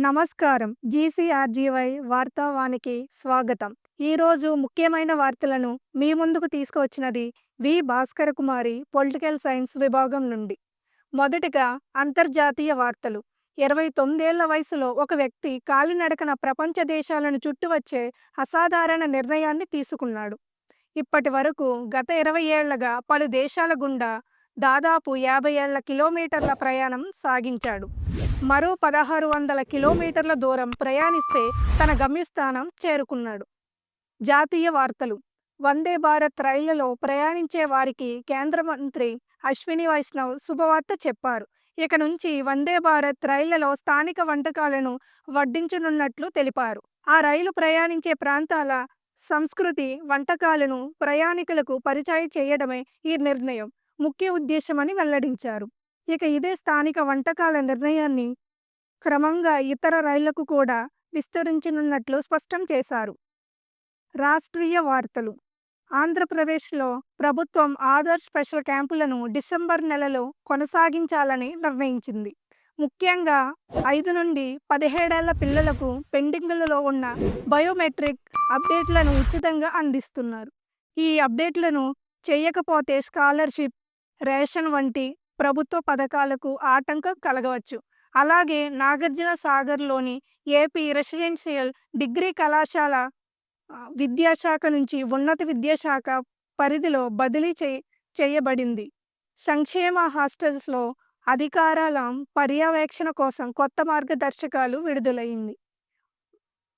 నమస్కారం. జీసీఆర్జీవై వార్తావానికి స్వాగతం. ఈరోజు ముఖ్యమైన వార్తలను మీ ముందుకు తీసుకువచ్చినది వి. భాస్కర కుమారి, పొలిటికల్ సైన్స్ విభాగం నుండి. మొదటిగా అంతర్జాతీయ వార్తలు. 29 ఏళ్ల వయసులో ఒక వ్యక్తి కాలినడకన ప్రపంచ దేశాలను చుట్టివచ్చే అసాధారణ నిర్ణయాన్ని తీసుకున్నాడు. ఇప్పటి వరకు గత 20 ఏళ్లుగా పలు దేశాల గుండా దాదాపు 50 ఏళ్ల కిలోమీటర్ల ప్రయాణం సాగించాడు. మరో 1600 కిలోమీటర్ల దూరం ప్రయాణిస్తే తన గమ్యస్థానం చేరుకున్నాడు. జాతీయ వార్తలు. వందే భారత్ రైళ్లలో ప్రయాణించే వారికి కేంద్ర మంత్రి అశ్విని వైష్ణవ్ శుభవార్త చెప్పారు. ఇక నుంచి వందే భారత్ రైళ్లలో స్థానిక వంటకాలను వడ్డించనున్నట్లు తెలిపారు. ఆ రైలు ప్రయాణించే ప్రాంతాల సంస్కృతి, వంటకాలను ప్రయాణికులకు పరిచయం చేయడమే ఈ నిర్ణయం ముఖ్య ఉద్దేశమని వెల్లడించారు. ఇక ఇదే స్థానిక వంటకాల నిర్ణయాన్ని క్రమంగా ఇతర రైళ్లకు కూడా విస్తరించనున్నట్లు స్పష్టం చేశారు. రాష్ట్రీయ వార్తలు. ఆంధ్రప్రదేశ్లో ప్రభుత్వం ఆధార్ స్పెషల్ క్యాంపులను డిసెంబర్ నెలలో కొనసాగించాలని నిర్ణయించింది. ముఖ్యంగా 5 నుండి 17 ఏళ్ల పిల్లలకు పెండింగులలో ఉన్న బయోమెట్రిక్ అప్డేట్లను ఉచితంగా అందిస్తున్నారు. ఈ అప్డేట్లను చేయకపోతే స్కాలర్షిప్, రేషన్ వంటి ప్రభుత్వ పథకాలకు ఆటంకం కలగవచ్చు. అలాగే నాగార్జున సాగర్లోని ఏపీ రెసిడెన్షియల్ డిగ్రీ కళాశాల విద్యాశాఖ నుంచి ఉన్నత విద్యాశాఖ పరిధిలో బదిలీ చేయబడింది. సంక్షేమ హాస్టల్స్లో అధికారాల పర్యవేక్షణ కోసం కొత్త మార్గదర్శకాలు విడుదలైంది.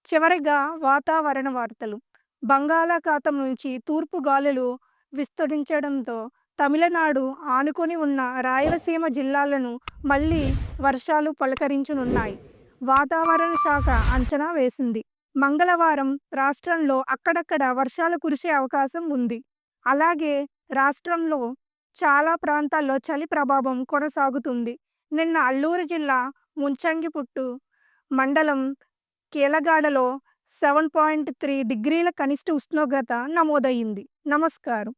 చివరిగా వాతావరణ వార్తలు. బంగాళాఖాతం నుంచి తూర్పు గాలులు విస్తరించడంతో తమిళనాడు ఆనుకొని ఉన్న రాయలసీమ జిల్లాలను మళ్లీ వర్షాలు పలకరించనున్నాయి. వాతావరణ శాఖ అంచనా వేసింది. మంగళవారం రాష్ట్రంలో అక్కడక్కడ వర్షాలు కురిసే అవకాశం ఉంది. అలాగే రాష్ట్రంలో చాలా ప్రాంతాల్లో చలి ప్రభావం కొనసాగుతుంది. నిన్న అల్లూరు జిల్లా ముంచంగిపుట్టు మండలం కీలగాడలో 7.3 డిగ్రీల కనిష్ట ఉష్ణోగ్రత నమోదయ్యింది. నమస్కారం.